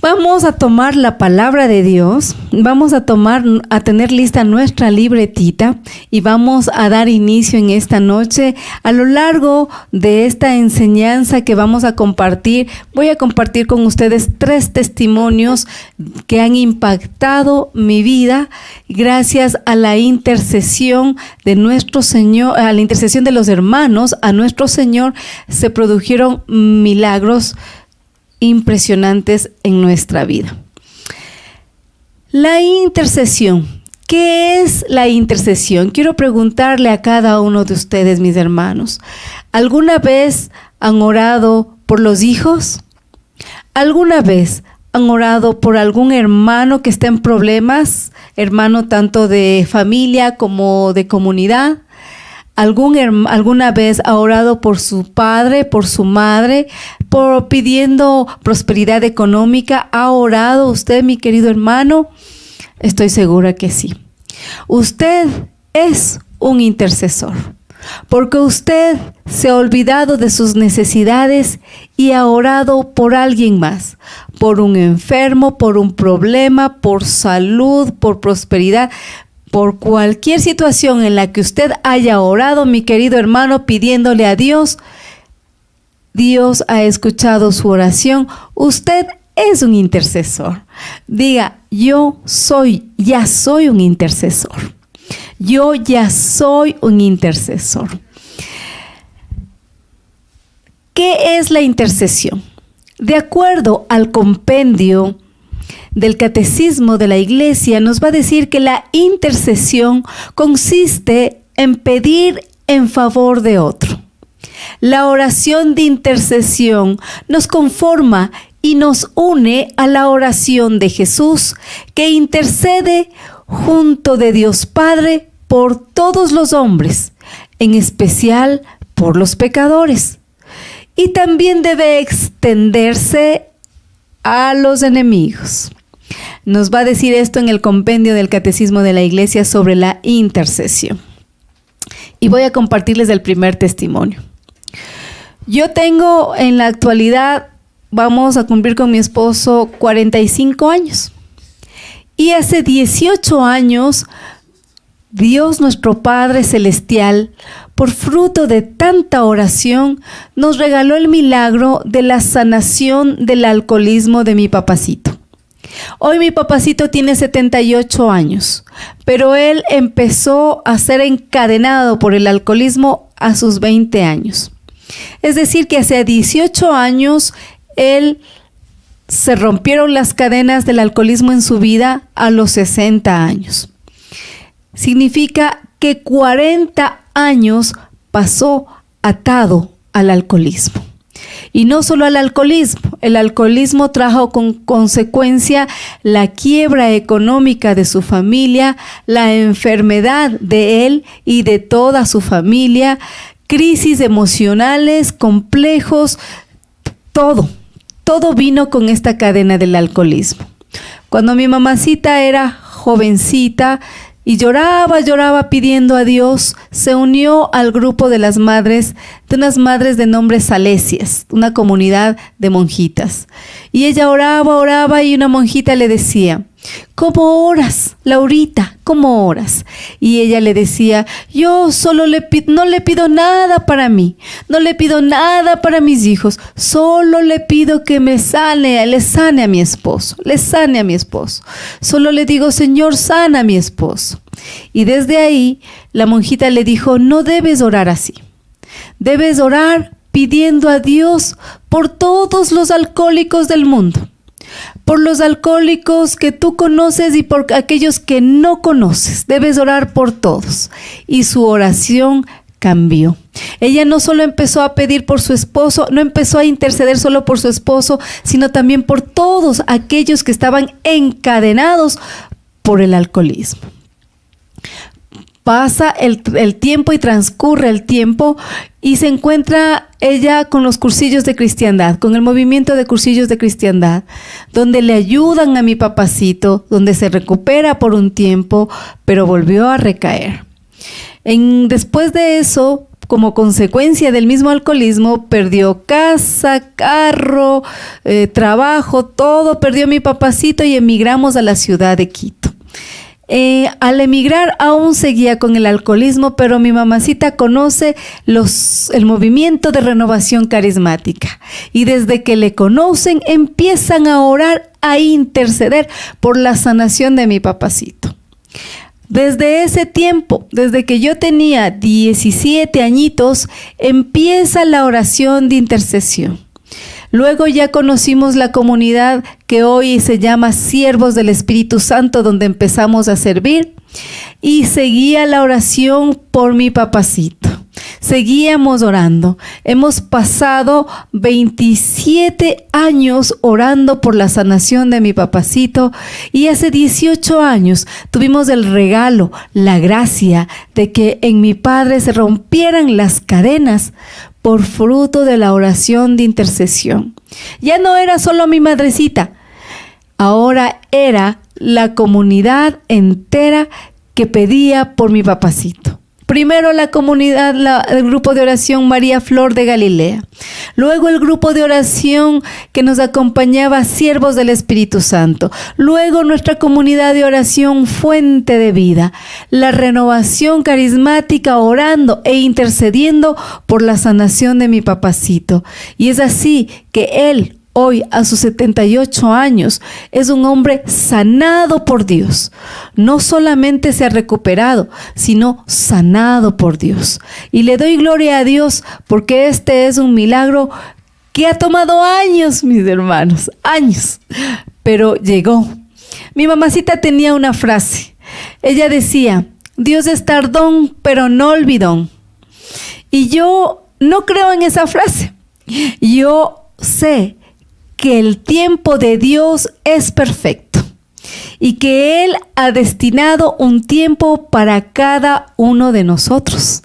Vamos a tomar la palabra de Dios, vamos a tener lista nuestra libretita y vamos a dar inicio en esta noche. A lo largo de esta enseñanza que vamos a compartir, voy a compartir con ustedes 3 testimonios que han impactado mi vida gracias a la intercesión de nuestro Señor, a la intercesión de los hermanos, a nuestro Señor se produjeron milagros impresionantes en nuestra vida. La intercesión. ¿Qué es la intercesión? Quiero preguntarle a cada uno de ustedes, mis hermanos, ¿alguna vez han orado por los hijos? ¿Alguna vez han orado por algún hermano que está en problemas? Hermano tanto de familia como de comunidad. ¿Alguna vez ha orado por su padre, por su madre, pidiendo prosperidad económica? ¿Ha orado usted, mi querido hermano? Estoy segura que sí. Usted es un intercesor, porque usted se ha olvidado de sus necesidades y ha orado por alguien más, por un enfermo, por un problema, por salud, por prosperidad. Por cualquier situación en la que usted haya orado, mi querido hermano, pidiéndole a Dios, Dios ha escuchado su oración. Usted es un intercesor. Diga, ya soy un intercesor. Yo ya soy un intercesor. ¿Qué es la intercesión? De acuerdo al compendio del Catecismo de la Iglesia, nos va a decir que la intercesión consiste en pedir en favor de otro. La oración de intercesión nos conforma y nos une a la oración de Jesús, que intercede junto de Dios Padre por todos los hombres, en especial por los pecadores. Y también debe extenderse a los enemigos. Nos va a decir esto en el compendio del Catecismo de la Iglesia sobre la intercesión. Y voy a compartirles el primer testimonio. Yo tengo en la actualidad, vamos a cumplir con mi esposo 45 años. Y hace 18 años, Dios nuestro Padre Celestial, por fruto de tanta oración, nos regaló el milagro de la sanación del alcoholismo de mi papacito. Hoy mi papacito tiene 78 años, pero él empezó a ser encadenado por el alcoholismo a sus 20 años. Es decir, que hace 18 años él se rompieron las cadenas del alcoholismo en su vida a los 60 años. Significa que 40 años pasó atado al alcoholismo. Y no solo al alcoholismo, el alcoholismo trajo con consecuencia la quiebra económica de su familia, la enfermedad de él y de toda su familia, crisis emocionales, complejos, todo vino con esta cadena del alcoholismo. Cuando mi mamacita era jovencita y lloraba pidiendo a Dios, se unió al grupo de unas madres de nombre Salesias, una comunidad de monjitas. Y ella oraba y una monjita le decía, ¿cómo oras, Laurita? ¿Cómo oras? Y ella le decía, yo solo no le pido nada para mí, no le pido nada para mis hijos, solo le pido que le sane a mi esposo. Solo le digo, Señor, sana a mi esposo. Y desde ahí la monjita le dijo, no debes orar así, debes orar pidiendo a Dios por todos los alcohólicos del mundo, por los alcohólicos que tú conoces y por aquellos que no conoces. Debes orar por todos. Y su oración cambió. Ella no solo empezó a pedir por su esposo, no empezó a interceder solo por su esposo, sino también por todos aquellos que estaban encadenados por el alcoholismo. Pasa el tiempo y transcurre el tiempo y se encuentra ella con los cursillos de cristiandad, con el movimiento de cursillos de cristiandad, donde le ayudan a mi papacito, donde se recupera por un tiempo, pero volvió a recaer. Después de eso, como consecuencia del mismo alcoholismo, perdió casa, carro, trabajo, todo perdió mi papacito y emigramos a la ciudad de Quito. Al emigrar aún seguía con el alcoholismo, pero mi mamacita conoce el movimiento de renovación carismática y desde que le conocen empiezan a orar, a interceder por la sanación de mi papacito. Desde ese tiempo, desde que yo tenía 17 añitos, empieza la oración de intercesión. Luego ya conocimos la comunidad que hoy se llama Siervos del Espíritu Santo, donde empezamos a servir y seguía la oración por mi papacito. Seguíamos orando. Hemos pasado 27 años orando por la sanación de mi papacito y hace 18 años tuvimos el regalo, la gracia de que en mi padre se rompieran las cadenas por fruto de la oración de intercesión. Ya no era solo mi madrecita, ahora era la comunidad entera que pedía por mi papacito. Primero la comunidad, el grupo de oración María Flor de Galilea. Luego el grupo de oración que nos acompañaba, Siervos del Espíritu Santo. Luego nuestra comunidad de oración Fuente de Vida. La renovación carismática orando e intercediendo por la sanación de mi papacito. Y es así que él, hoy, a sus 78 años, es un hombre sanado por Dios. No solamente se ha recuperado, sino sanado por Dios. Y le doy gloria a Dios porque este es un milagro que ha tomado años, mis hermanos, años. Pero llegó. Mi mamacita tenía una frase. Ella decía, Dios es tardón, pero no olvidón. Y yo no creo en esa frase. Yo sé que el tiempo de Dios es perfecto y que Él ha destinado un tiempo para cada uno de nosotros.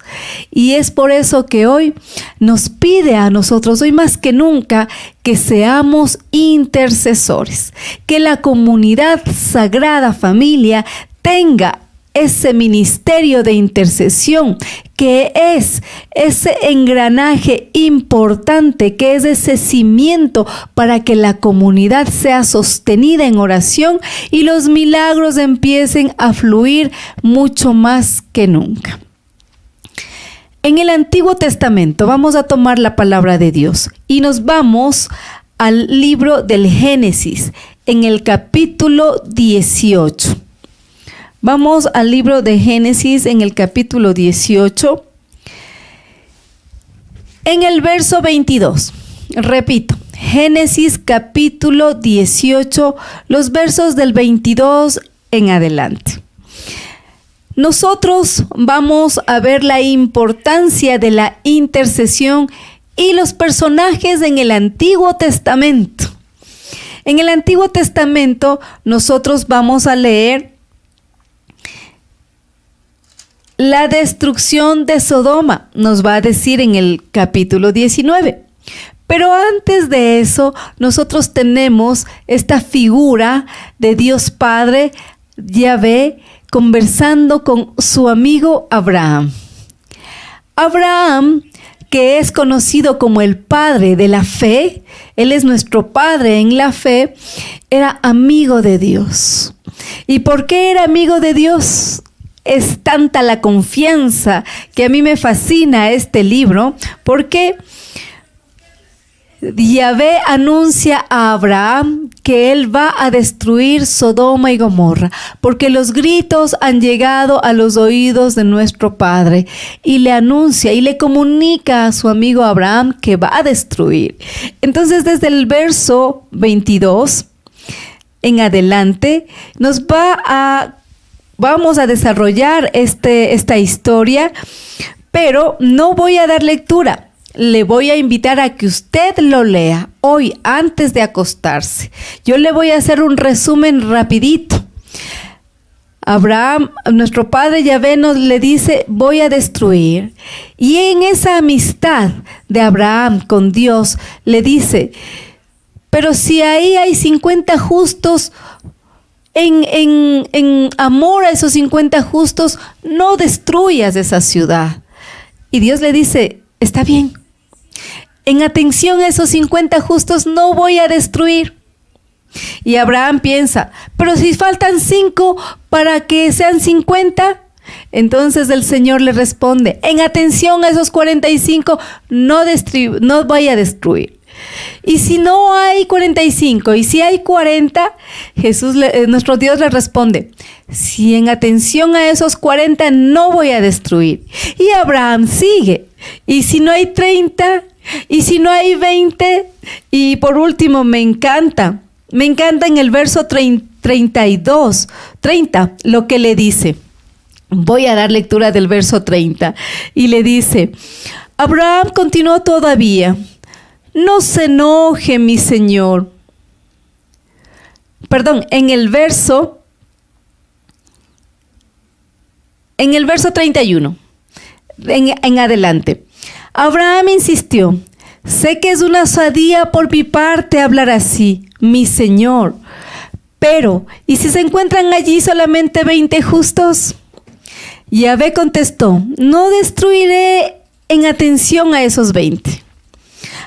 Y es por eso que hoy nos pide a nosotros, hoy más que nunca, que seamos intercesores, que la comunidad Sagrada Familia tenga ese ministerio de intercesión, que es ese engranaje importante, que es ese cimiento para que la comunidad sea sostenida en oración y los milagros empiecen a fluir mucho más que nunca. En el Antiguo Testamento vamos a tomar la palabra de Dios y nos vamos al libro del Génesis, en el capítulo 18. Vamos al libro de Génesis en el capítulo 18, en el verso 22. Repito, Génesis capítulo 18, los versos del 22 en adelante. Nosotros vamos a ver la importancia de la intercesión y los personajes en el Antiguo Testamento. En el Antiguo Testamento nosotros vamos a leer la destrucción de Sodoma, nos va a decir en el capítulo 19. Pero antes de eso, nosotros tenemos esta figura de Dios Padre, Yahvé, conversando con su amigo Abraham. Abraham, que es conocido como el padre de la fe, él es nuestro padre en la fe, era amigo de Dios. ¿Y por qué era amigo de Dios? Es tanta la confianza que a mí me fascina este libro, porque Yahvé anuncia a Abraham que él va a destruir Sodoma y Gomorra, porque los gritos han llegado a los oídos de nuestro Padre, y le anuncia y le comunica a su amigo Abraham que va a destruir. Entonces, desde el verso 22 en adelante, vamos a desarrollar esta historia, pero no voy a dar lectura. Le voy a invitar a que usted lo lea hoy antes de acostarse. Yo le voy a hacer un resumen rapidito. Abraham, nuestro padre Yahvé, le dice, voy a destruir. Y en esa amistad de Abraham con Dios, le dice, pero si ahí hay 50 justos, en amor a esos 50 justos, no destruyas esa ciudad. Y Dios le dice, está bien. En atención a esos 50 justos no voy a destruir. Y Abraham piensa, pero si faltan 5 para que sean 50, entonces el Señor le responde, en atención a esos 45 no voy a destruir. Y si no hay 45 y si hay 40, nuestro Dios le responde, si en atención a esos 40 no voy a destruir. Y Abraham sigue. Y si no hay 30, y si no hay 20, y por último me encanta en el verso 30 lo que le dice. Voy a dar lectura del verso 30 y le dice, Abraham continuó todavía, no se enoje mi señor. Perdón, en el verso 31, en adelante. Abraham insistió, sé que es una osadía por mi parte hablar así, mi señor, pero ¿y si se encuentran allí solamente 20 justos? Yahvé contestó, no destruiré en atención a esos 20.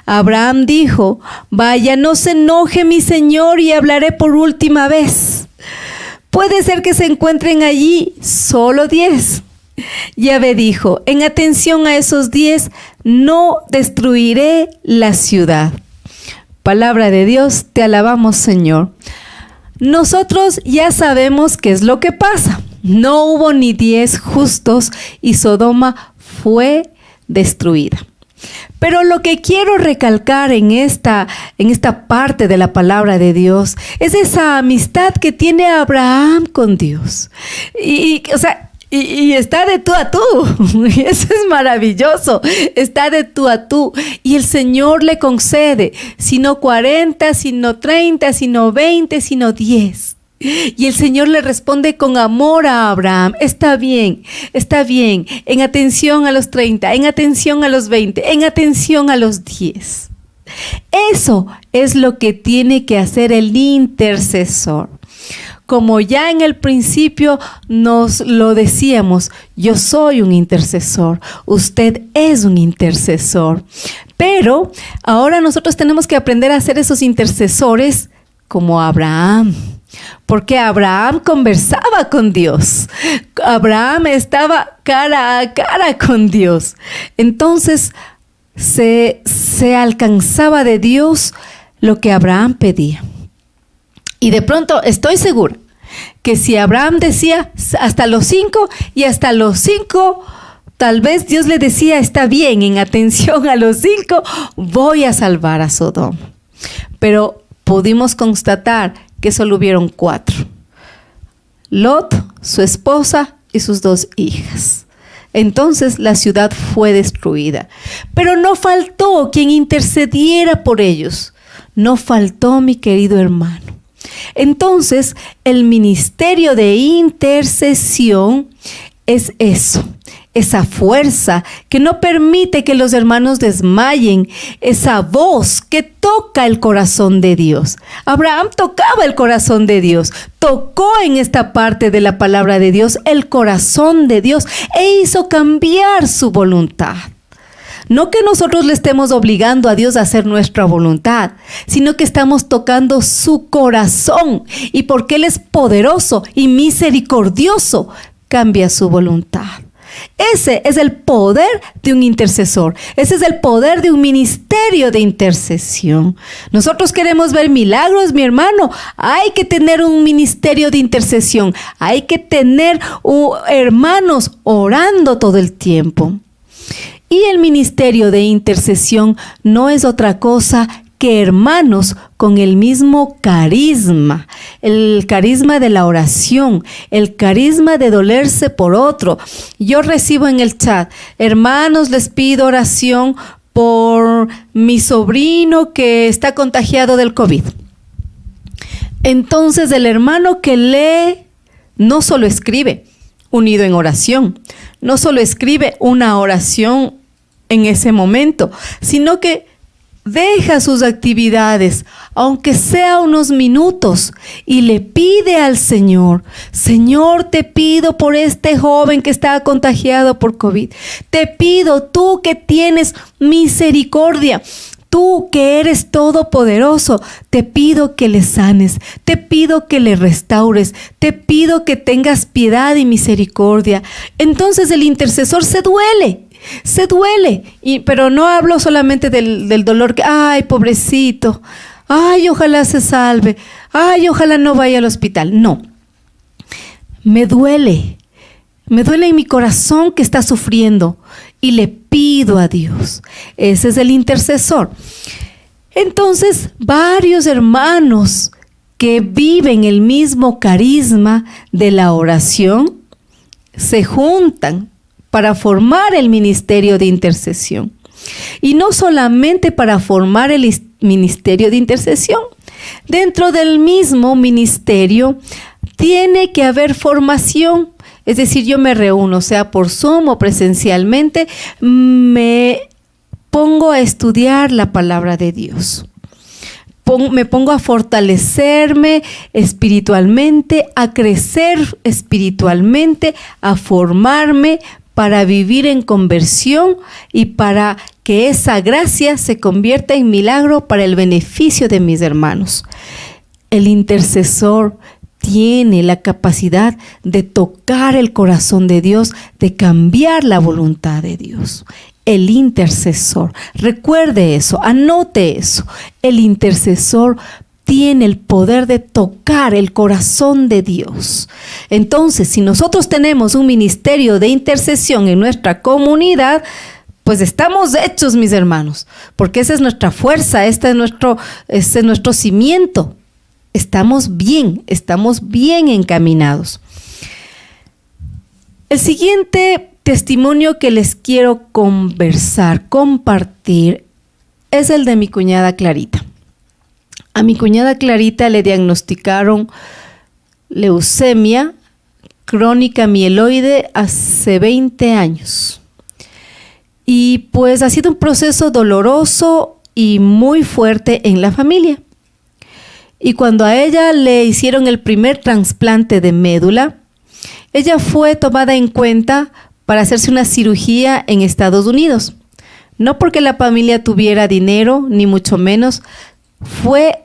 Abraham dijo, vaya, no se enoje mi señor y hablaré por última vez. Puede ser que se encuentren allí solo 10. Yahvé dijo, en atención a esos 10, no destruiré la ciudad. Palabra de Dios, te alabamos, Señor. Nosotros ya sabemos qué es lo que pasa. No hubo ni 10 justos y Sodoma fue destruida. Pero lo que quiero recalcar en esta parte de la palabra de Dios es esa amistad que tiene Abraham con Dios. Y está de tú a tú. Y eso es maravilloso. Está de tú a tú. Y el Señor le concede, si no 40, si no 30, si no 20, sino 10. Y el Señor le responde con amor a Abraham, está bien, en atención a los 30, en atención a los 20, en atención a los 10. Eso es lo que tiene que hacer el intercesor. Como ya en el principio nos lo decíamos, yo soy un intercesor, usted es un intercesor. Pero ahora nosotros tenemos que aprender a ser esos intercesores como Abraham. Porque Abraham conversaba con Dios. Abraham estaba cara a cara con Dios. Entonces se alcanzaba de Dios lo que Abraham pedía. Y de pronto estoy segura que si Abraham decía hasta los 5 y hasta los 5, tal vez Dios le decía, está bien, en atención a los 5 voy a salvar a Sodoma. Pero pudimos constatar que solo hubieron 4. Lot, su esposa y sus 2 hijas. Entonces la ciudad fue destruida. Pero no faltó quien intercediera por ellos. No faltó, mi querido hermano. Entonces el ministerio de intercesión es eso. Esa fuerza que no permite que los hermanos desmayen, esa voz que toca el corazón de Dios. Abraham tocaba el corazón de Dios, tocó en esta parte de la palabra de Dios el corazón de Dios e hizo cambiar su voluntad. No que nosotros le estemos obligando a Dios a hacer nuestra voluntad, sino que estamos tocando su corazón y porque Él es poderoso y misericordioso, cambia su voluntad. Ese es el poder de un intercesor. Ese es el poder de un ministerio de intercesión. Nosotros queremos ver milagros, mi hermano. Hay que tener un ministerio de intercesión. Hay que tener hermanos orando todo el tiempo. Y el ministerio de intercesión no es otra cosa que hermanos con el mismo carisma, el carisma de la oración, el carisma de dolerse por otro. Yo recibo en el chat, hermanos, les pido oración por mi sobrino que está contagiado del COVID. Entonces el hermano que lee no solo escribe unido en oración, no solo escribe una oración en ese momento, sino que deja sus actividades, aunque sea unos minutos, y le pide al Señor: Señor, te pido por este joven que está contagiado por COVID. Te pido, tú que tienes misericordia, tú que eres todopoderoso, te pido que le sanes, te pido que le restaures, te pido que tengas piedad y misericordia. Entonces el intercesor se duele, pero no hablo solamente del dolor que, ay, pobrecito, ay, ojalá se salve, ay, ojalá no vaya al hospital. No, me duele en mi corazón que está sufriendo y le pido a Dios. Ese es el intercesor. Entonces, varios hermanos que viven el mismo carisma de la oración se juntan para formar el ministerio de intercesión. Y no solamente para formar el ministerio de intercesión. Dentro del mismo ministerio tiene que haber formación. Es decir, yo me reúno, sea por Zoom o presencialmente, me pongo a estudiar la palabra de Dios. Me pongo a fortalecerme espiritualmente, a crecer espiritualmente, a formarme para vivir en conversión y para que esa gracia se convierta en milagro para el beneficio de mis hermanos. El intercesor tiene la capacidad de tocar el corazón de Dios, de cambiar la voluntad de Dios. El intercesor, recuerde eso, anote eso. El intercesor tiene el poder de tocar el corazón de Dios. Entonces, si nosotros tenemos un ministerio de intercesión en nuestra comunidad, pues estamos hechos, mis hermanos, porque esa es nuestra fuerza, ese es nuestro cimiento. Estamos bien encaminados. El siguiente testimonio que les quiero compartir, es el de mi cuñada Clarita. A mi cuñada Clarita le diagnosticaron leucemia crónica mieloide hace 20 años. Y pues ha sido un proceso doloroso y muy fuerte en la familia. Y cuando a ella le hicieron el primer trasplante de médula, ella fue tomada en cuenta para hacerse una cirugía en Estados Unidos. No porque la familia tuviera dinero, ni mucho menos, fue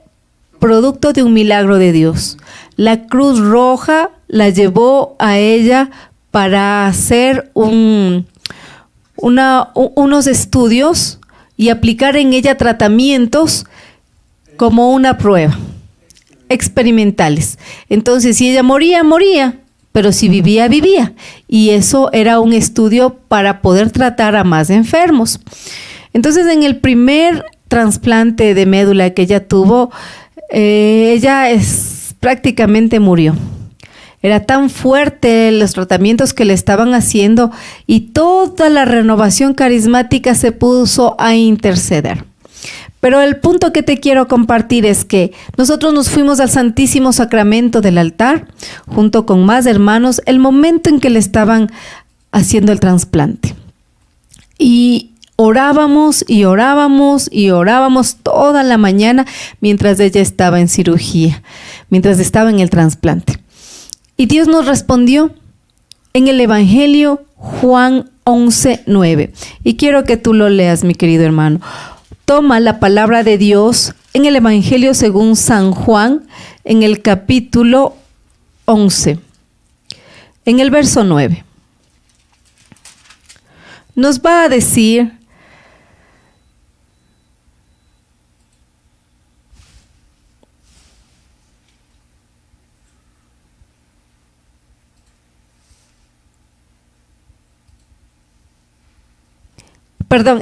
producto de un milagro de Dios. La Cruz Roja la llevó a ella para hacer unos estudios y aplicar en ella tratamientos como una prueba, experimentales. Entonces, si ella moría, pero si vivía, vivía. Y eso era un estudio para poder tratar a más enfermos. Entonces, en el primer trasplante de médula que ella tuvo, ella prácticamente murió. Era tan fuerte los tratamientos que le estaban haciendo y toda la renovación carismática se puso a interceder. Pero el punto que te quiero compartir es que nosotros nos fuimos al Santísimo Sacramento del altar junto con más hermanos el momento en que le estaban haciendo el trasplante. Y orábamos toda la mañana mientras ella estaba en cirugía, mientras estaba en el trasplante. Y Dios nos respondió en el Evangelio Juan 11:9. Y quiero que tú lo leas, mi querido hermano. Toma la palabra de Dios en el Evangelio según San Juan, en el capítulo 11, en el verso 9. Nos va a decir: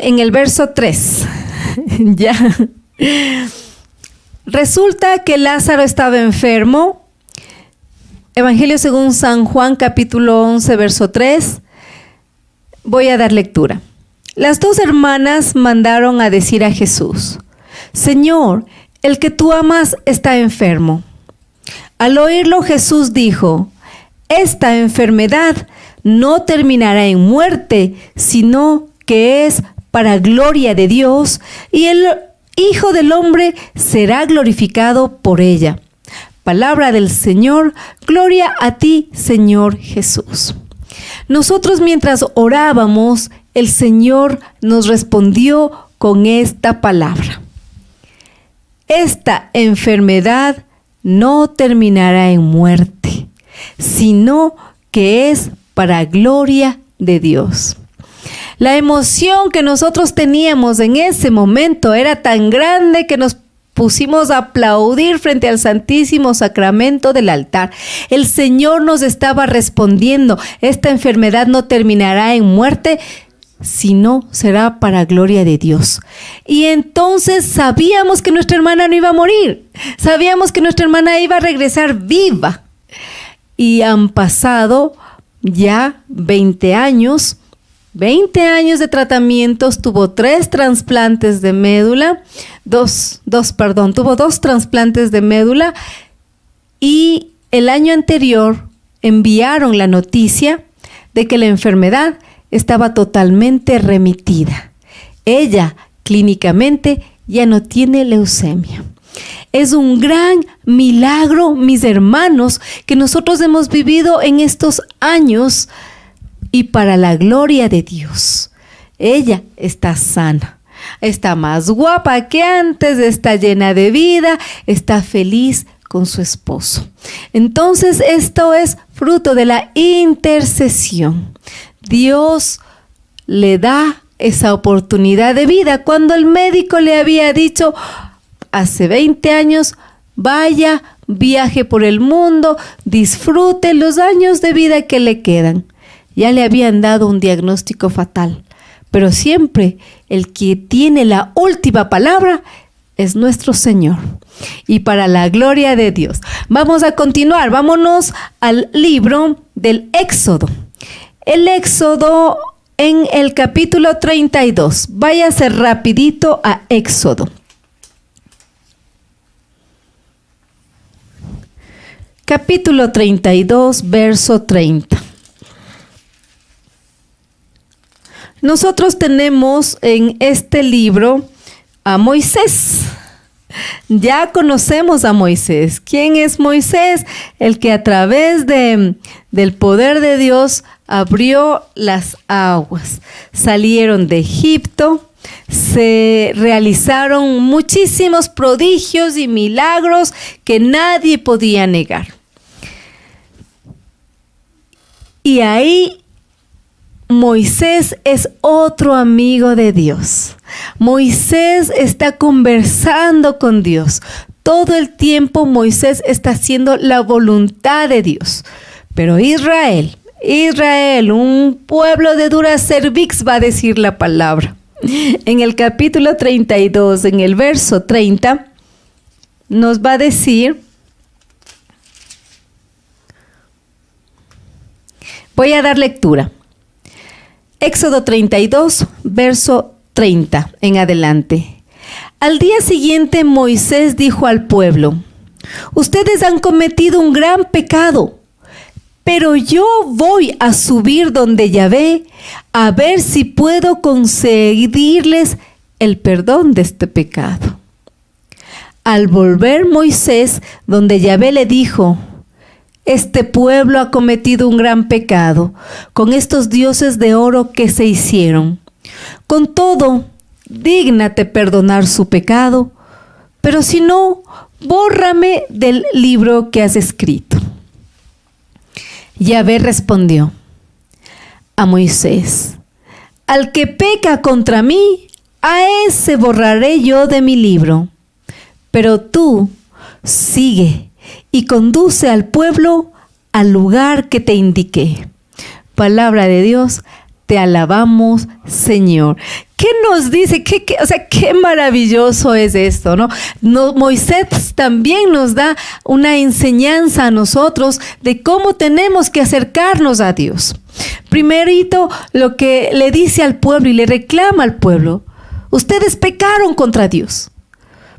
en el verso 3. Ya. Resulta que Lázaro estaba enfermo. Evangelio según San Juan, capítulo 11, verso 3. Voy a dar lectura. Las dos hermanas mandaron a decir a Jesús: Señor, el que tú amas está enfermo. Al oírlo, Jesús dijo: esta enfermedad no terminará en muerte, sino que es para gloria de Dios, y Hijo del Hombre será glorificado por ella. Palabra del Señor, gloria a ti, Señor Jesús. Nosotros mientras orábamos, el Señor nos respondió con esta palabra. Esta enfermedad no terminará en muerte, sino que es para gloria de Dios. La emoción que nosotros teníamos en ese momento era tan grande que nos pusimos a aplaudir frente al Santísimo Sacramento del altar. El Señor nos estaba respondiendo, esta enfermedad no terminará en muerte, sino será para gloria de Dios. Y entonces sabíamos que nuestra hermana no iba a morir, sabíamos que nuestra hermana iba a regresar viva. Y han pasado ya 20 años de tratamientos, tuvo 3 trasplantes de médula, tuvo 2 trasplantes de médula, y el año anterior enviaron la noticia de que la enfermedad estaba totalmente remitida. Ella clínicamente ya no tiene leucemia. Es un gran milagro, mis hermanos, que nosotros hemos vivido en estos años, y para la gloria de Dios. Ella está sana, está más guapa que antes, está llena de vida, está feliz con su esposo. Entonces, esto es fruto de la intercesión. Dios le da esa oportunidad de vida. Cuando el médico le había dicho hace 20 años, vaya, viaje por el mundo, disfrute los años de vida que le quedan. Ya le habían dado un diagnóstico fatal, pero siempre el que tiene la última palabra es nuestro Señor. Y para la gloria de Dios. Vamos a continuar, vámonos al libro del Éxodo. El Éxodo en el capítulo 32. Váyase rapidito a Éxodo. Capítulo 32, verso 30. Nosotros tenemos en este libro a Moisés. Ya conocemos a Moisés. ¿Quién es Moisés? El que a través del poder de Dios abrió las aguas. Salieron de Egipto, se realizaron muchísimos prodigios y milagros que nadie podía negar. Y ahí Moisés es otro amigo de Dios. Moisés está conversando con Dios. Todo el tiempo Moisés está haciendo la voluntad de Dios. Pero Israel, un pueblo de dura cerviz, va a decir la palabra. En el capítulo 32, en el verso 30, nos va a decir, voy a dar lectura. Éxodo 32, verso 30 en adelante. Al día siguiente Moisés dijo al pueblo: ustedes han cometido un gran pecado, pero yo voy a subir donde Yahvé a ver si puedo concederles el perdón de este pecado. Al volver Moisés donde Yahvé le dijo: este pueblo ha cometido un gran pecado con estos dioses de oro que se hicieron. Con todo, dígnate perdonar su pecado, pero si no, bórrame del libro que has escrito. Yahvé respondió a Moisés: al que peca contra mí, a ese borraré yo de mi libro. Pero tú sigue y conduce al pueblo al lugar que te indiqué. Palabra de Dios, te alabamos, Señor. ¿Qué nos dice? Qué maravilloso es esto, ¿no? Moisés también nos da una enseñanza a nosotros de cómo tenemos que acercarnos a Dios. Primerito, lo que le dice al pueblo y le reclama al pueblo: ustedes pecaron contra Dios,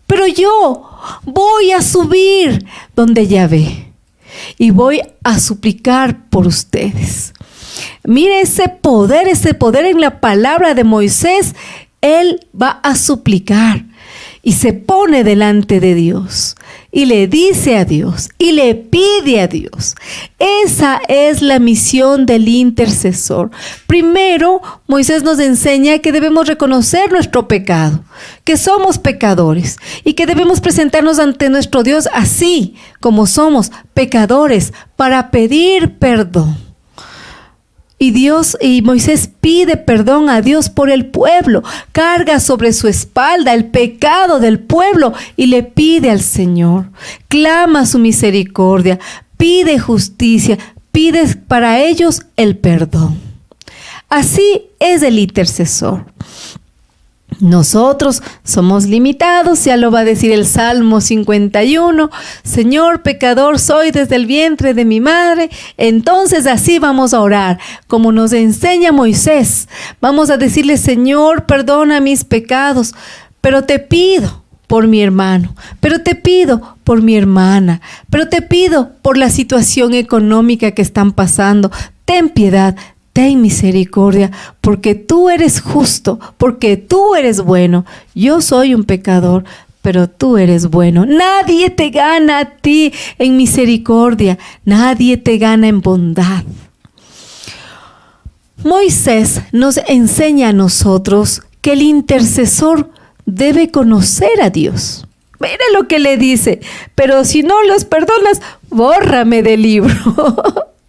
pero yo voy a subir donde Yahvé y voy a suplicar por ustedes. Mire ese poder en la palabra de Moisés. Él va a suplicar. y se pone delante de Dios y le dice a Dios y le pide a Dios. Esa es la misión del intercesor. Primero, Moisés nos enseña que debemos reconocer nuestro pecado, que somos pecadores y que debemos presentarnos ante nuestro Dios así como somos, pecadores, para pedir perdón. Y Moisés pide perdón a Dios por el pueblo, carga sobre su espalda el pecado del pueblo y le pide al Señor, clama su misericordia, pide justicia, pide para ellos el perdón. Así es el intercesor. Nosotros somos limitados, ya lo va a decir el Salmo 51. Señor, pecador soy desde el vientre de mi madre. Entonces así vamos a orar, como nos enseña Moisés. Vamos a decirle, Señor, perdona mis pecados, pero te pido por mi hermano, pero te pido por mi hermana, pero te pido por la situación económica que están pasando. Ten piedad. Ten misericordia, porque tú eres justo, porque tú eres bueno. Yo soy un pecador, pero tú eres bueno. Nadie te gana a ti en misericordia, nadie te gana en bondad. Moisés nos enseña a nosotros que el intercesor debe conocer a Dios. Mira lo que le dice, pero si no los perdonas, bórrame del libro.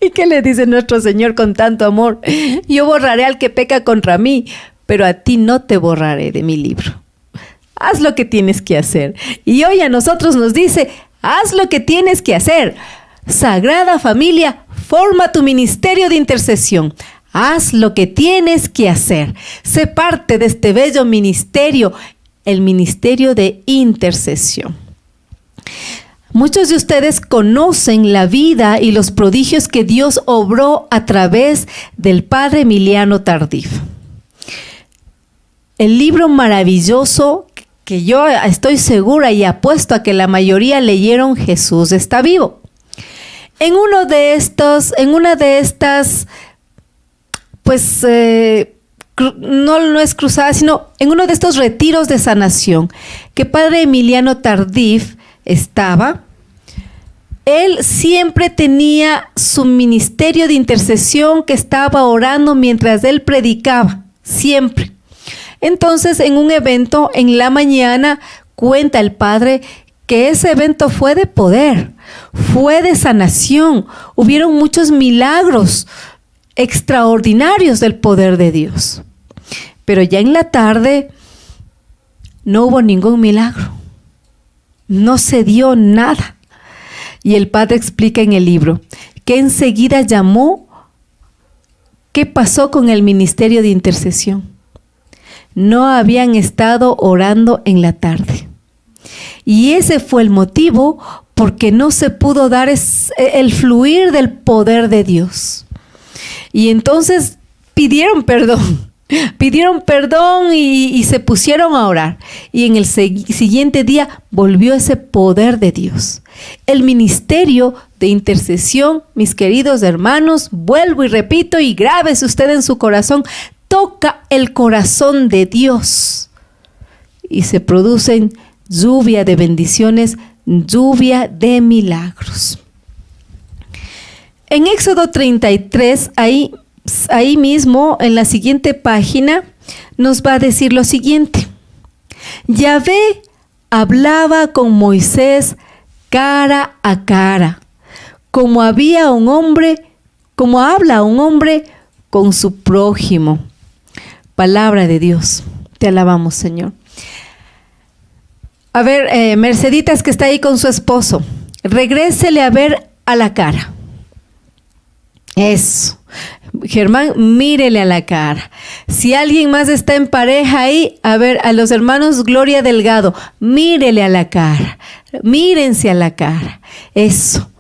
¿Y qué le dice nuestro Señor con tanto amor? Yo borraré al que peca contra mí, pero a ti no te borraré de mi libro. Haz lo que tienes que hacer. Y hoy a nosotros nos dice, haz lo que tienes que hacer. Sagrada Familia, forma tu ministerio de intercesión. Haz lo que tienes que hacer. Sé parte de este bello ministerio, el ministerio de intercesión. Muchos de ustedes conocen la vida y los prodigios que Dios obró a través del padre Emiliano Tardif. El libro maravilloso que yo estoy segura y apuesto a que la mayoría leyeron, Jesús está vivo. En una de estas, pues no es cruzada, sino en uno de estos retiros de sanación que padre Emiliano Tardif estaba, él siempre tenía su ministerio de intercesión que estaba orando mientras él predicaba, siempre. Entonces, en un evento en la mañana, cuenta el padre que ese evento fue de poder, fue de sanación, hubieron muchos milagros extraordinarios del poder de Dios. Pero ya en la tarde no hubo ningún milagro. No se dio nada. Y el padre explica en el libro que enseguida llamó qué pasó con el ministerio de intercesión. No habían estado orando en la tarde. Y ese fue el motivo porque no se pudo dar el fluir del poder de Dios. Y entonces pidieron perdón y se pusieron a orar. Y en el siguiente día volvió ese poder de Dios. El ministerio de intercesión, mis queridos hermanos, vuelvo y repito y grábese usted en su corazón, toca el corazón de Dios. Y se producen lluvia de bendiciones, lluvia de milagros. En Éxodo 33, ahí mismo, en la siguiente página, nos va a decir lo siguiente. Yahvé hablaba con Moisés cara a cara, como habla un hombre con su prójimo. Palabra de Dios. Te alabamos, Señor. A ver, Merceditas, que está ahí con su esposo, regrésele a ver a la cara. Eso. Germán, mírele a la cara. Si alguien más está en pareja ahí, a ver, a los hermanos Gloria Delgado, mírele a la cara. Mírense a la cara. Eso.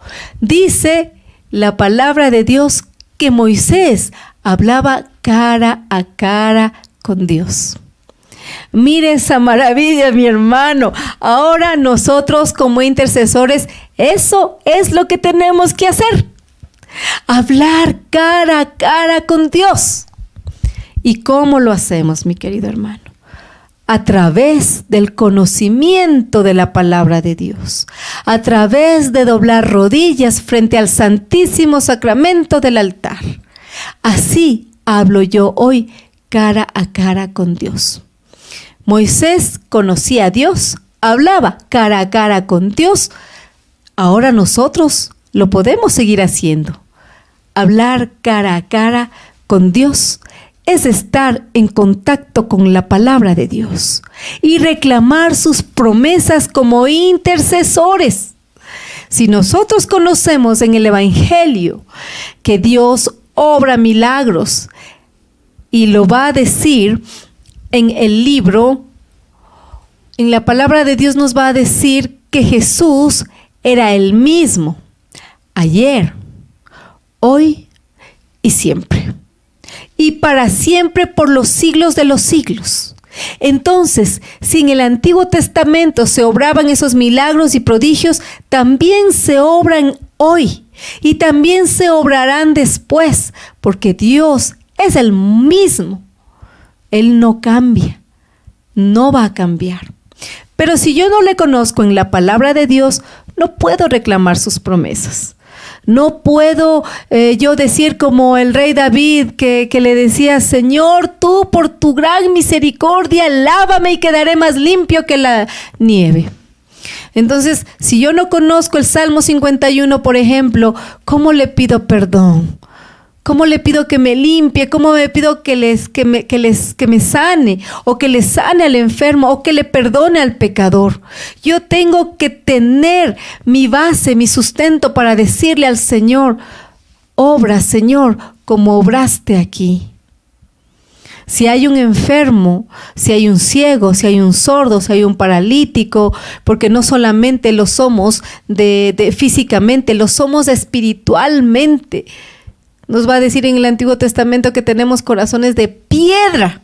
Dice la palabra de Dios que Moisés hablaba cara a cara con Dios. Mire esa maravilla, mi hermano. Ahora nosotros como intercesores, eso es lo que tenemos que hacer. Hablar cara a cara con Dios. ¿Y cómo lo hacemos, mi querido hermano? a través del conocimiento de la palabra de Dios, a través de doblar rodillas frente al Santísimo Sacramento del altar. Así hablo yo hoy cara a cara con Dios. Moisés conocía a Dios, hablaba cara a cara con Dios. Ahora nosotros lo podemos seguir haciendo. Hablar cara a cara con Dios es estar en contacto con la palabra de Dios y reclamar sus promesas como intercesores. Si nosotros conocemos en el Evangelio que Dios obra milagros y lo va a decir en el libro, en la palabra de Dios nos va a decir que Jesús era el mismo ayer, hoy y siempre. Y para siempre por los siglos de los siglos. Entonces, si en el Antiguo Testamento se obraban esos milagros y prodigios, también se obran hoy y también se obrarán después, porque Dios es el mismo. Él no cambia, no va a cambiar. Pero si yo no le conozco en la palabra de Dios, no puedo reclamar sus promesas. No puedo yo decir como el rey David que le decía: Señor, tú por tu gran misericordia, lávame y quedaré más limpio que la nieve. Entonces, si yo no conozco el Salmo 51, por ejemplo, ¿cómo le pido perdón? ¿Cómo le pido que me limpie? ¿Cómo me pido que me sane? O que le sane al enfermo, o que le perdone al pecador. Yo tengo que tener mi base, mi sustento para decirle al Señor: obra, Señor, como obraste aquí. Si hay un enfermo, si hay un ciego, si hay un sordo, si hay un paralítico, porque no solamente lo somos físicamente, lo somos espiritualmente. Nos va a decir en el Antiguo Testamento que tenemos corazones de piedra,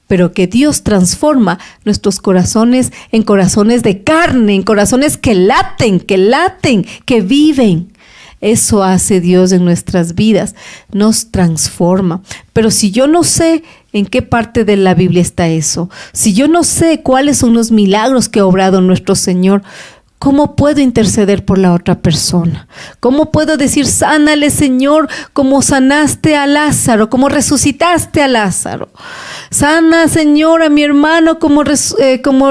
pero que Dios transforma nuestros corazones en corazones de carne, en corazones que laten, que viven. Eso hace Dios en nuestras vidas, nos transforma. Pero si yo no sé en qué parte de la Biblia está eso, si yo no sé cuáles son los milagros que ha obrado nuestro Señor, ¿cómo puedo interceder por la otra persona? ¿Cómo puedo decir: sánale, Señor, como sanaste a Lázaro, como resucitaste a Lázaro? Sana, Señor, a mi hermano, como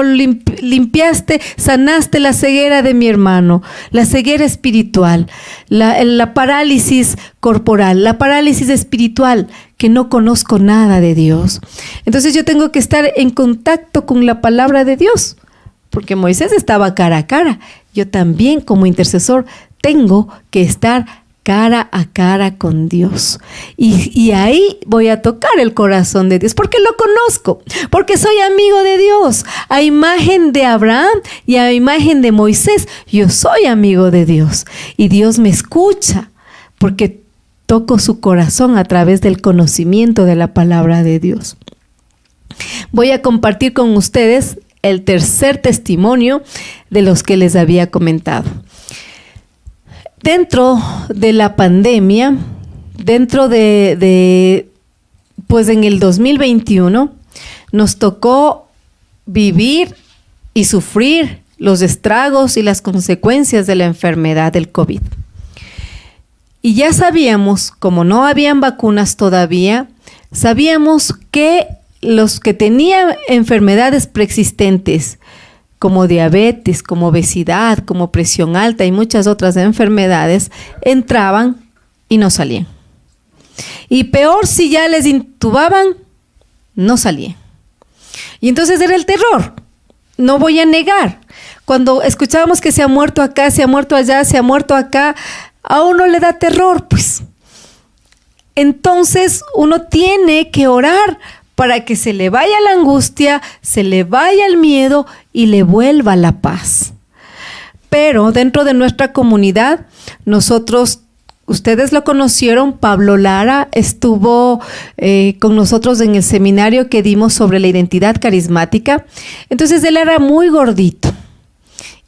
limpiaste, sanaste la ceguera de mi hermano, la ceguera espiritual, la parálisis corporal, la parálisis espiritual, que no conozco nada de Dios. Entonces yo tengo que estar en contacto con la palabra de Dios. Porque Moisés estaba cara a cara. Yo también, como intercesor, tengo que estar cara a cara con Dios. Y ahí voy a tocar el corazón de Dios, porque lo conozco, porque soy amigo de Dios. A imagen de Abraham y a imagen de Moisés, yo soy amigo de Dios. Y Dios me escucha, porque toco su corazón a través del conocimiento de la palabra de Dios. Voy a compartir con ustedes el tercer testimonio de los que les había comentado. Dentro de la pandemia, pues en el 2021, nos tocó vivir y sufrir los estragos y las consecuencias de la enfermedad del COVID. Y ya sabíamos, como no habían vacunas todavía, sabíamos que los que tenían enfermedades preexistentes, como diabetes, como obesidad, como presión alta y muchas otras enfermedades, entraban y no salían. Y peor, si ya les intubaban, no salían. Y entonces era el terror. No voy a negar. Cuando escuchábamos que se ha muerto acá, se ha muerto allá, se ha muerto acá, a uno le da terror, pues. Entonces uno tiene que orar para que se le vaya la angustia, se le vaya el miedo y le vuelva la paz. Pero dentro de nuestra comunidad, nosotros, ustedes lo conocieron, Pablo Lara estuvo con nosotros en el seminario que dimos sobre la identidad carismática. Entonces él era muy gordito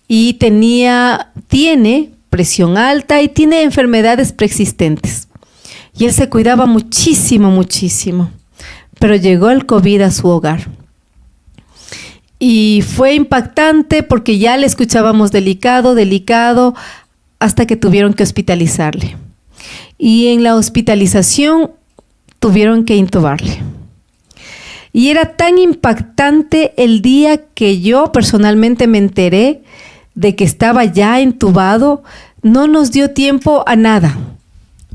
y tiene presión alta y tiene enfermedades preexistentes. Y él se cuidaba muchísimo, muchísimo. Pero llegó el COVID a su hogar. Y fue impactante porque ya le escuchábamos delicado, hasta que tuvieron que hospitalizarle. Y en la hospitalización tuvieron que intubarle. Y era tan impactante el día que yo personalmente me enteré de que estaba ya intubado, no nos dio tiempo a nada.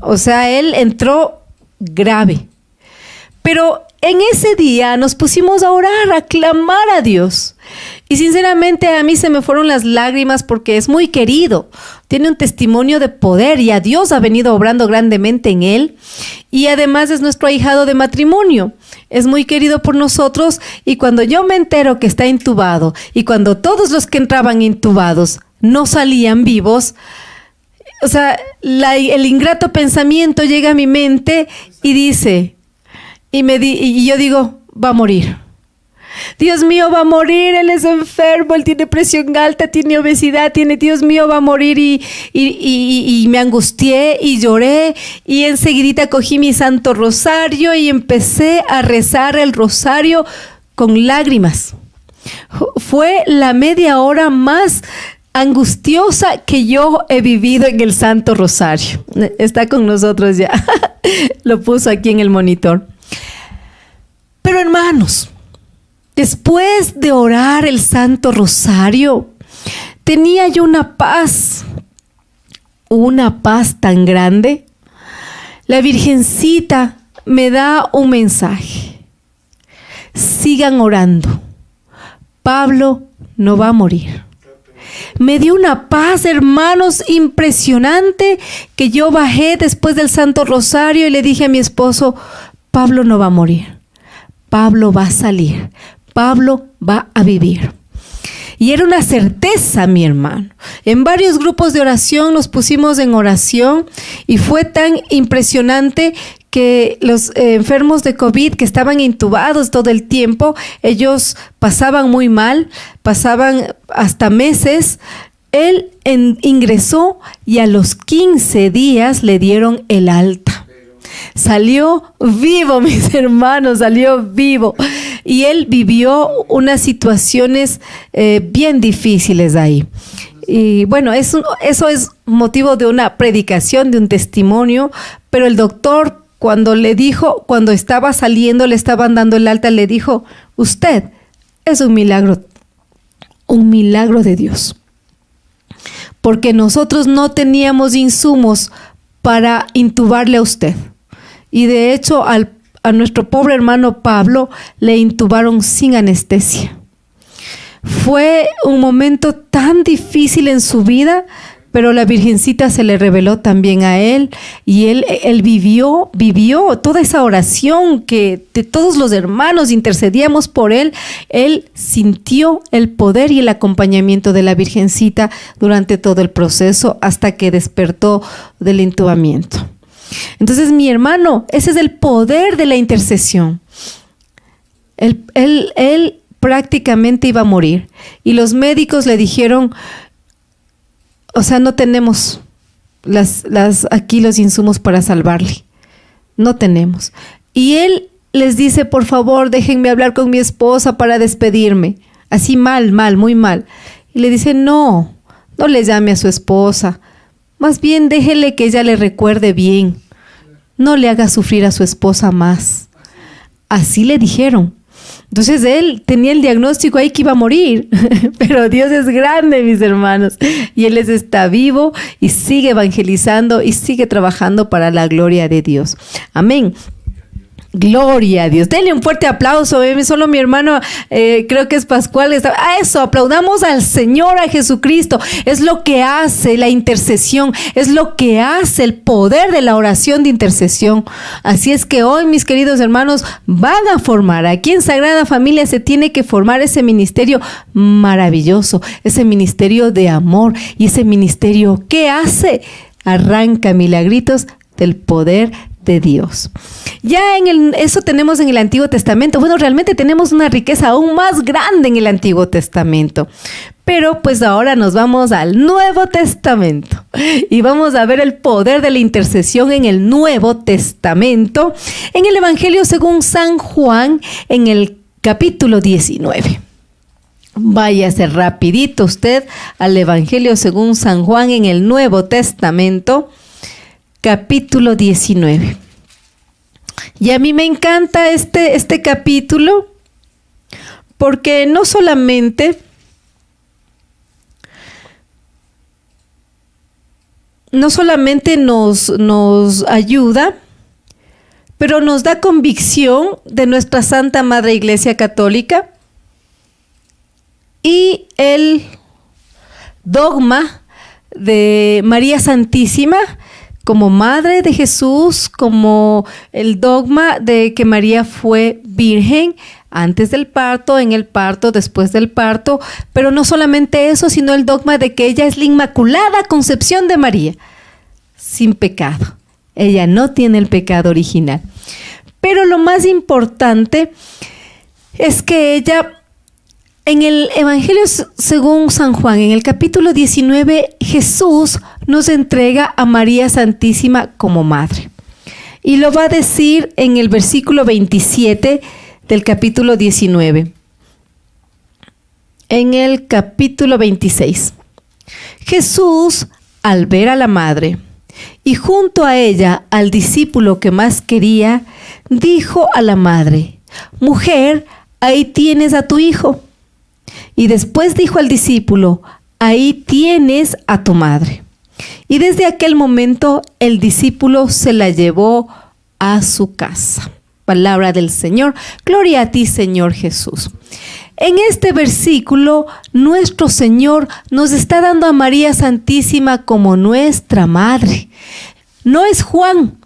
O sea, él entró grave. Pero en ese día nos pusimos a orar, a clamar a Dios. Y sinceramente a mí se me fueron las lágrimas porque es muy querido. Tiene un testimonio de poder y a Dios ha venido obrando grandemente en él. Y además es nuestro ahijado de matrimonio. Es muy querido por nosotros y cuando yo me entero que está intubado y cuando todos los que entraban intubados no salían vivos, o sea, el ingrato pensamiento llega a mi mente y dice... Y yo digo, va a morir. Dios mío, va a morir, él es enfermo, él tiene presión alta, tiene obesidad, Dios mío, va a morir. Y me angustié y lloré y enseguidita cogí mi santo rosario y empecé a rezar el rosario con lágrimas. Fue la media hora más angustiosa que yo he vivido en el santo rosario. Está con nosotros ya, lo puso aquí en el monitor. Pero hermanos, después de orar el Santo Rosario, tenía yo una paz tan grande. La Virgencita me da un mensaje. Sigan orando. Pablo no va a morir. Me dio una paz, hermanos, impresionante, que yo bajé después del Santo Rosario y le dije a mi esposo, Pablo no va a morir. Pablo va a salir, Pablo va a vivir. Y era una certeza, mi hermano. En varios grupos de oración nos pusimos en oración y fue tan impresionante que los enfermos de COVID que estaban intubados todo el tiempo, ellos pasaban muy mal, pasaban hasta meses. Él ingresó y a los 15 días le dieron el alta. Salió vivo, mis hermanos, salió vivo. Y él vivió unas situaciones bien difíciles ahí. Y bueno, eso es motivo de una predicación, de un testimonio, pero el doctor cuando estaba saliendo, le estaban dando el alta, le dijo, usted es un milagro de Dios. Porque nosotros no teníamos insumos para intubarle a usted. Y de hecho a nuestro pobre hermano Pablo le intubaron sin anestesia. Fue un momento tan difícil en su vida, pero la Virgencita se le reveló también a él y él vivió toda esa oración que de todos los hermanos intercedíamos por él. Él sintió el poder y el acompañamiento de la Virgencita durante todo el proceso hasta que despertó del intubamiento. Entonces, mi hermano, ese es el poder de la intercesión. Él prácticamente iba a morir y los médicos le dijeron, o sea, no tenemos aquí los insumos para salvarle, no tenemos. Y él les dice, por favor, déjenme hablar con mi esposa para despedirme. Así mal, muy mal. Y le dice, no le llame a su esposa. Más bien déjele que ella le recuerde bien. No le haga sufrir a su esposa más. Así le dijeron. Entonces él tenía el diagnóstico ahí que iba a morir. Pero Dios es grande, mis hermanos. Y Él está vivo y sigue evangelizando y sigue trabajando para la gloria de Dios. Amén. Gloria a Dios. Denle un fuerte aplauso. Solo mi hermano, creo que es Pascual. Eso, aplaudamos al Señor, a Jesucristo. Es lo que hace la intercesión. Es lo que hace el poder de la oración de intercesión. Así es que hoy, mis queridos hermanos, van a formar. Aquí en Sagrada Familia se tiene que formar ese ministerio maravilloso. Ese ministerio de amor. Y ese ministerio, ¿qué hace? Arranca milagritos del poder de Dios. Ya eso tenemos en el Antiguo Testamento. Bueno, realmente tenemos una riqueza aún más grande en el Antiguo Testamento. Pero pues ahora nos vamos al Nuevo Testamento y vamos a ver el poder de la intercesión en el Nuevo Testamento, en el Evangelio según San Juan, en el capítulo 19. Váyase rapidito usted al Evangelio según San Juan en el Nuevo Testamento, capítulo 19. Y a mí me encanta este capítulo porque no solamente nos ayuda, pero nos da convicción de nuestra Santa Madre Iglesia Católica y el dogma de María Santísima como Madre de Jesús, como el dogma de que María fue virgen antes del parto, en el parto, después del parto, pero no solamente eso, sino el dogma de que ella es la Inmaculada Concepción de María, sin pecado. Ella no tiene el pecado original. Pero lo más importante es que ella, en el Evangelio según San Juan, en el capítulo 19, Jesús nos entrega a María Santísima como madre. Y lo va a decir en el versículo 27 del capítulo 19. En el capítulo 26. Jesús, al ver a la madre y junto a ella al discípulo que más quería, dijo a la madre: «Mujer, ahí tienes a tu hijo». Y después dijo al discípulo: «Ahí tienes a tu madre». Y desde aquel momento el discípulo se la llevó a su casa. Palabra del Señor. Gloria a ti, Señor Jesús. En este versículo, nuestro Señor nos está dando a María Santísima como nuestra madre. No es Juan,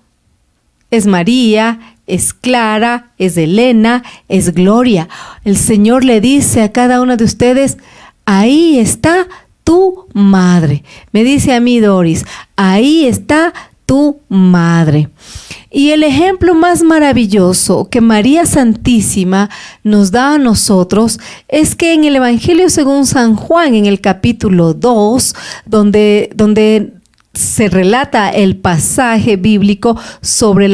es María, es Clara, es Elena, es Gloria. El Señor le dice a cada uno de ustedes: ahí está tu madre. Me dice a mí Doris: ahí está tu madre. Y el ejemplo más maravilloso que María Santísima nos da a nosotros es que en el Evangelio según San Juan, en el capítulo 2, donde se relata el pasaje bíblico sobre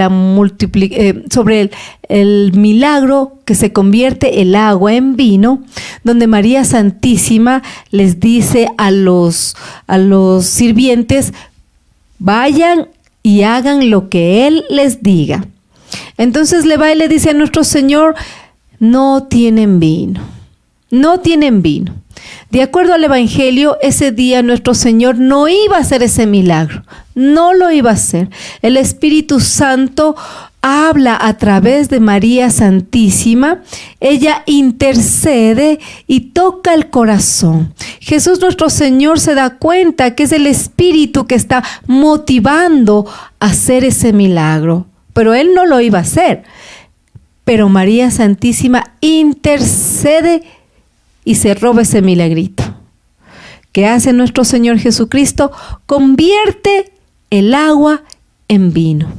sobre el milagro que se convierte el agua en vino, donde María Santísima les dice a los sirvientes: vayan y hagan lo que Él les diga. Entonces le va y le dice a nuestro Señor: no tienen vino, no tienen vino. De acuerdo al Evangelio, ese día nuestro Señor no iba a hacer ese milagro, no lo iba a hacer. El Espíritu Santo habla a través de María Santísima, ella intercede y toca el corazón. Jesús nuestro Señor se da cuenta que es el Espíritu que está motivando a hacer ese milagro, pero Él no lo iba a hacer. Pero María Santísima intercede y se roba ese milagrito. ¿Qué hace nuestro Señor Jesucristo? Convierte el agua en vino.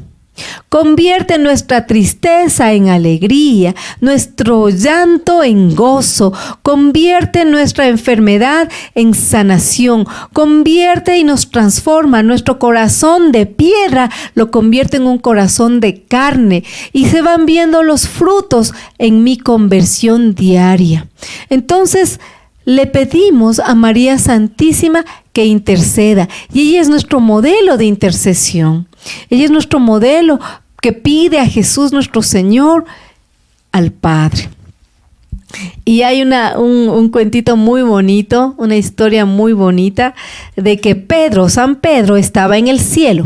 Convierte nuestra tristeza en alegría, nuestro llanto en gozo, convierte nuestra enfermedad en sanación, convierte y nos transforma nuestro corazón de piedra, lo convierte en un corazón de carne, y se van viendo los frutos en mi conversión diaria. Entonces, le pedimos a María Santísima que interceda, y ella es nuestro modelo de intercesión. Ella es nuestro modelo que pide a Jesús nuestro Señor al Padre. Y hay un cuentito muy bonito, una historia muy bonita de que San Pedro estaba en el cielo.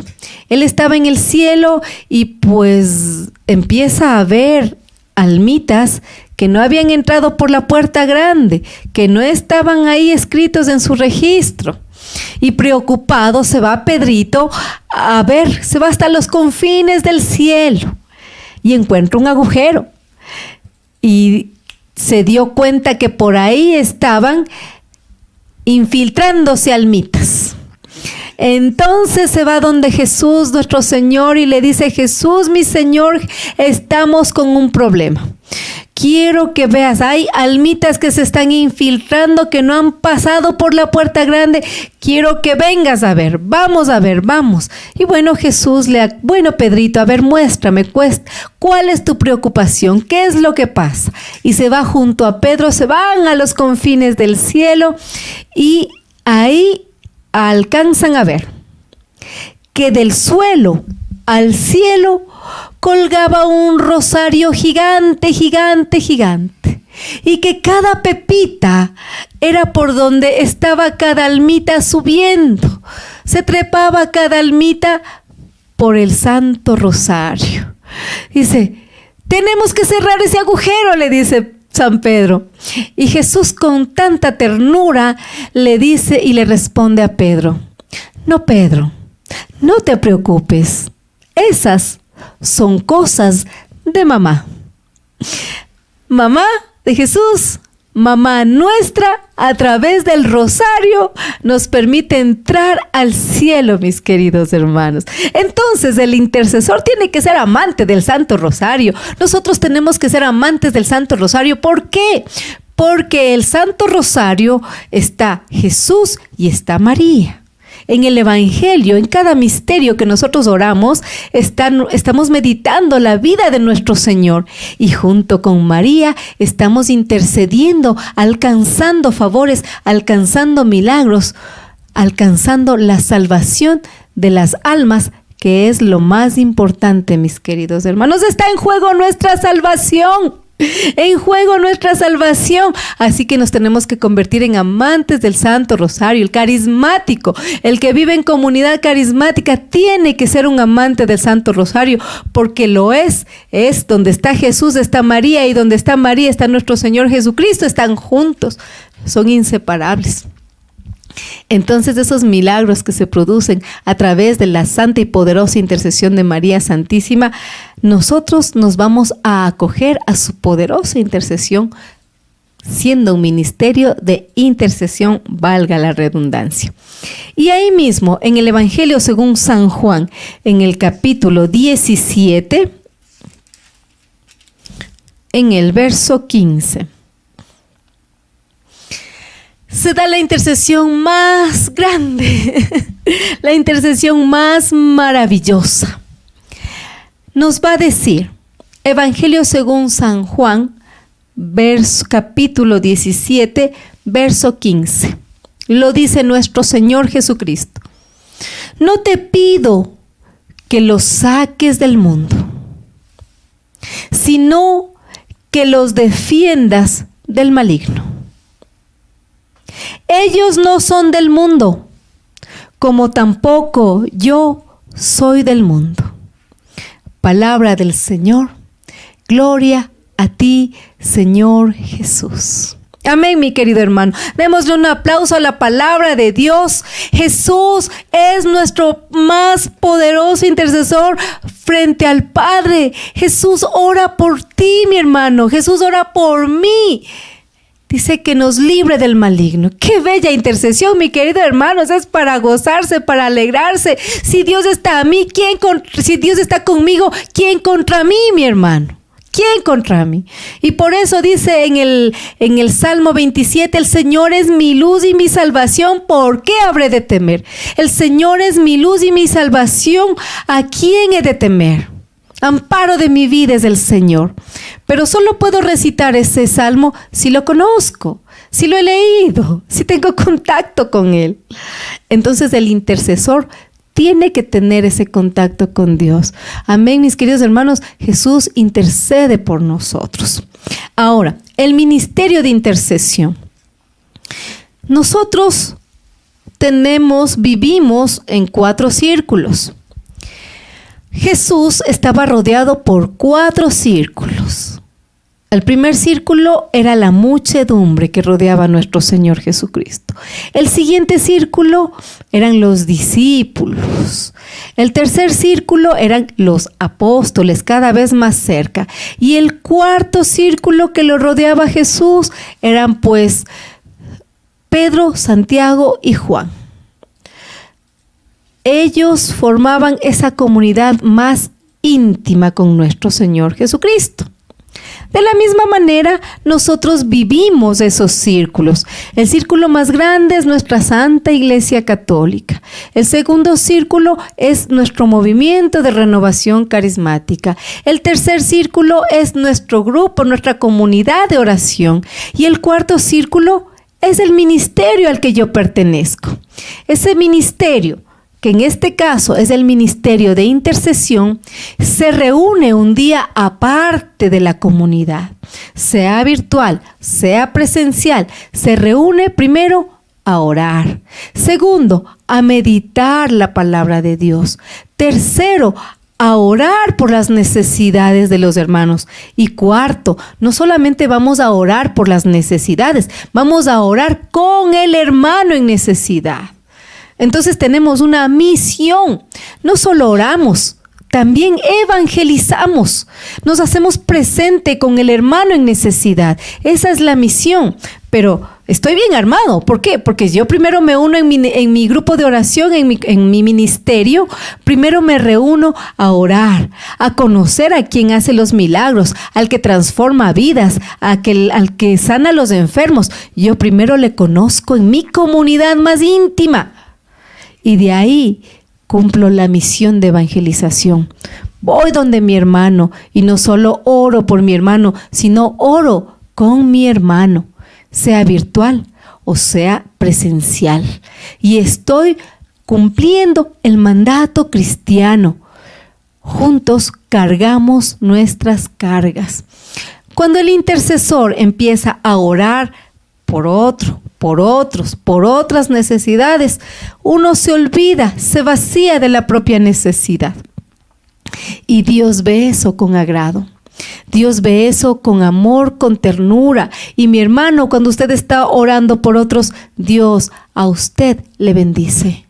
Él estaba en el cielo y pues empieza a ver almitas que no habían entrado por la puerta grande, que no estaban ahí escritos en su registro. Y preocupado se va Pedrito a ver, se va hasta los confines del cielo y encuentra un agujero. Y se dio cuenta que por ahí estaban infiltrándose almitas. Entonces se va donde Jesús, nuestro Señor, y le dice: Jesús, mi Señor, estamos con un problema. quiero que veas, hay almitas que se están infiltrando, que no han pasado por la puerta grande. Quiero que vengas a ver, vamos a ver, vamos. Y bueno, Jesús bueno, Pedrito, a ver, muéstrame, ¿cuál es tu preocupación? ¿Qué es lo que pasa? Y se va junto a Pedro, se van a los confines del cielo y ahí alcanzan a ver que del suelo al cielo colgaba un rosario gigante, gigante, gigante. Y que cada pepita era por donde estaba cada almita subiendo. Se trepaba cada almita por el Santo Rosario. Dice, tenemos que cerrar ese agujero, le dice San Pedro. Y Jesús con tanta ternura le dice y le responde a Pedro, no, Pedro, no te preocupes. Esas son cosas de mamá. Mamá de Jesús, mamá nuestra, a través del rosario nos permite entrar al cielo, mis queridos hermanos. Entonces el intercesor tiene que ser amante del Santo Rosario. Nosotros tenemos que ser amantes del Santo Rosario. ¿Por qué? Porque el Santo Rosario está Jesús y está María. En el Evangelio, en cada misterio que nosotros oramos, estamos meditando la vida de nuestro Señor. Y junto con María estamos intercediendo, alcanzando favores, alcanzando milagros, alcanzando la salvación de las almas, que es lo más importante, mis queridos hermanos. Está en juego nuestra salvación. En juego nuestra salvación. Así que nos tenemos que convertir en amantes del Santo Rosario. El carismático, el que vive en comunidad carismática, tiene que ser un amante del Santo Rosario, porque lo es donde está Jesús, está María, y donde está María está nuestro Señor Jesucristo. Están juntos, son inseparables. Entonces, esos milagros que se producen a través de la santa y poderosa intercesión de María Santísima, nosotros nos vamos a acoger a su poderosa intercesión, siendo un ministerio de intercesión, valga la redundancia. Y ahí mismo, en el Evangelio según San Juan, en el capítulo 17, en el verso 15, se da la intercesión más grande, la intercesión más maravillosa. Nos va a decir, Evangelio según San Juan, capítulo 17, verso 15. Lo dice nuestro Señor Jesucristo. No te pido que los saques del mundo, sino que los defiendas del maligno. Ellos no son del mundo, como tampoco yo soy del mundo. Palabra del Señor. Gloria a ti, Señor Jesús. Amén, mi querido hermano. Démosle un aplauso a la palabra de Dios. Jesús es nuestro más poderoso intercesor frente al Padre. Jesús ora por ti, mi hermano. Jesús ora por mí. Dice que nos libre del maligno. ¡Qué bella intercesión, mi querido hermano! Es para gozarse, para alegrarse. Si Dios está a mí, si Dios está conmigo, ¿quién contra mí, mi hermano? ¿Quién contra mí? Y por eso dice en el Salmo 27, el Señor es mi luz y mi salvación, ¿por qué habré de temer? El Señor es mi luz y mi salvación, ¿a quién he de temer? Amparo de mi vida es el Señor. Pero solo puedo recitar ese salmo si lo conozco, si lo he leído, si tengo contacto con Él. Entonces el intercesor tiene que tener ese contacto con Dios. Amén, mis queridos hermanos. Jesús intercede por nosotros. Ahora, el ministerio de intercesión. Nosotros vivimos en 4 círculos. Jesús estaba rodeado por 4 círculos. El primer círculo era la muchedumbre que rodeaba a nuestro Señor Jesucristo. El siguiente círculo eran los discípulos. El tercer círculo eran los apóstoles, cada vez más cerca. Y el cuarto círculo que lo rodeaba a Jesús eran pues Pedro, Santiago y Juan. Ellos formaban esa comunidad más íntima con nuestro Señor Jesucristo. De la misma manera, nosotros vivimos esos círculos. El círculo más grande es nuestra Santa Iglesia Católica. El segundo círculo es nuestro movimiento de renovación carismática. El tercer círculo es nuestro grupo, nuestra comunidad de oración. Y el cuarto círculo es el ministerio al que yo pertenezco. Ese ministerio, que en este caso es el ministerio de intercesión, se reúne un día aparte de la comunidad, sea virtual, sea presencial. Se reúne primero a orar, segundo, a meditar la palabra de Dios, tercero, a orar por las necesidades de los hermanos. Y cuarto, no solamente vamos a orar por las necesidades, vamos a orar con el hermano en necesidad. Entonces tenemos una misión. No solo oramos, también evangelizamos. Nos hacemos presente con el hermano en necesidad. Esa es la misión. Pero estoy bien armado. ¿Por qué? Porque yo primero me uno en mi grupo de oración, en mi ministerio. Primero me reúno a orar, a conocer a quien hace los milagros, al que transforma vidas, al que sana a los enfermos. Yo primero le conozco en mi comunidad más íntima. Y de ahí cumplo la misión de evangelización. Voy donde mi hermano y no solo oro por mi hermano, sino oro con mi hermano, sea virtual o sea presencial. Y estoy cumpliendo el mandato cristiano. Juntos cargamos nuestras cargas. Cuando el intercesor empieza a orar por otro, por otros, por otras necesidades, uno se olvida, se vacía de la propia necesidad. Y Dios ve eso con agrado. Dios ve eso con amor, con ternura. Y mi hermano, cuando usted está orando por otros, Dios a usted le bendice.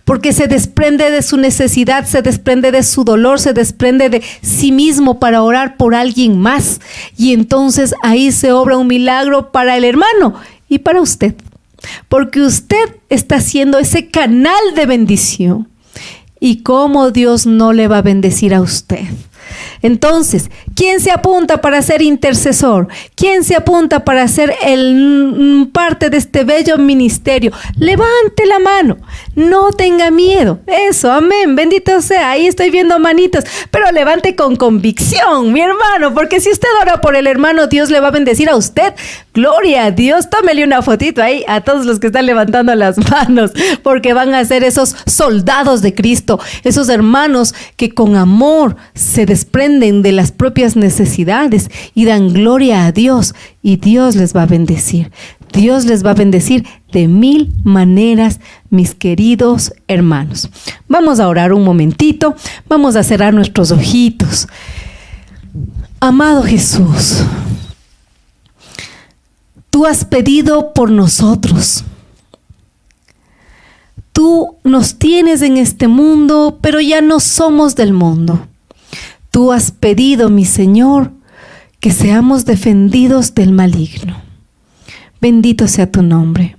Porque se desprende de su necesidad, se desprende de su dolor, se desprende de sí mismo para orar por alguien más. Y entonces ahí se obra un milagro para el hermano y para usted. Porque usted está siendo ese canal de bendición. ¿Y cómo Dios no le va a bendecir a usted? Entonces, ¿quién se apunta para ser intercesor? ¿Quién se apunta para ser parte de este bello ministerio? Levante la mano, no tenga miedo. Eso, amén, bendito sea. Ahí estoy viendo manitos, pero levante con convicción, mi hermano, porque si usted ora por el hermano, Dios le va a bendecir a usted. Gloria a Dios. Tómele una fotito ahí a todos los que están levantando las manos, porque van a ser esos soldados de Cristo, esos hermanos que con amor se desprenden de las propias necesidades y dan gloria a Dios, y Dios les va a bendecir. Dios les va a bendecir de 1000 maneras, mis queridos hermanos. Vamos a orar un momentito, vamos a cerrar nuestros ojitos. Amado Jesús, tú has pedido por nosotros. Tú nos tienes en este mundo, pero ya no somos del mundo. Tú has pedido, mi Señor, que seamos defendidos del maligno. Bendito sea tu nombre.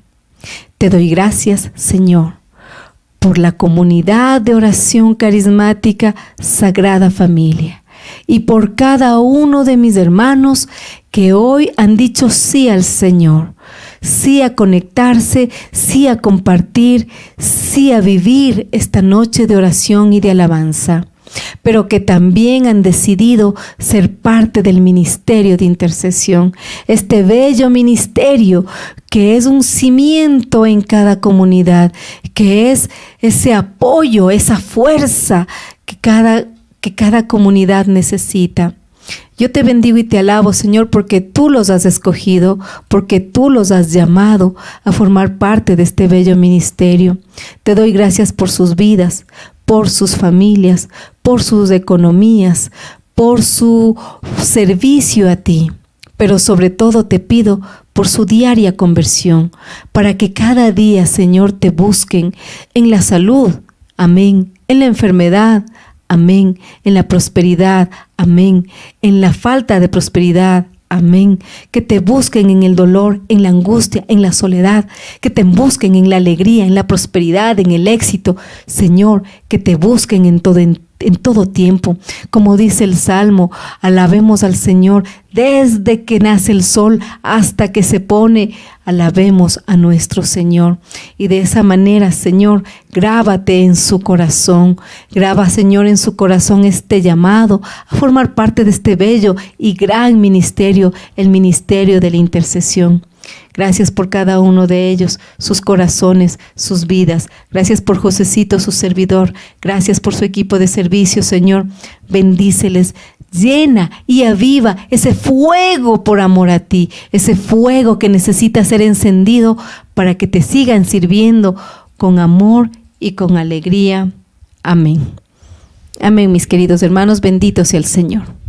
Te doy gracias, Señor, por la comunidad de oración carismática Sagrada Familia y por cada uno de mis hermanos que hoy han dicho sí al Señor, sí a conectarse, sí a compartir, sí a vivir esta noche de oración y de alabanza, pero que también han decidido ser parte del ministerio de intercesión, este bello ministerio que es un cimiento en cada comunidad, que es ese apoyo, esa fuerza que cada comunidad necesita. Yo te bendigo y te alabo, Señor, porque tú los has escogido, porque tú los has llamado a formar parte de este bello ministerio. Te doy gracias por sus vidas, por sus familias, por sus economías, por su servicio a ti. Pero sobre todo te pido por su diaria conversión, para que cada día, Señor, te busquen en la salud, amén, en la enfermedad, amén, en la prosperidad, amén, en la falta de prosperidad, amén, que te busquen en el dolor, en la angustia, en la soledad, que te busquen en la alegría, en la prosperidad, en el éxito, Señor, que te busquen en todo en todo tiempo. Como dice el Salmo, alabemos al Señor desde que nace el sol hasta que se pone. Alabemos a nuestro Señor. Y de esa manera, Señor, grábate en su corazón. Graba, Señor, en su corazón este llamado a formar parte de este bello y gran ministerio, el ministerio de la intercesión. Gracias por cada uno de ellos, sus corazones, sus vidas. Gracias por Josecito, su servidor. Gracias por su equipo de servicio, Señor. Bendíceles. Llena y aviva ese fuego por amor a ti, ese fuego que necesita ser encendido para que te sigan sirviendo con amor y con alegría. Amén. Amén, mis queridos hermanos. Bendito sea el Señor.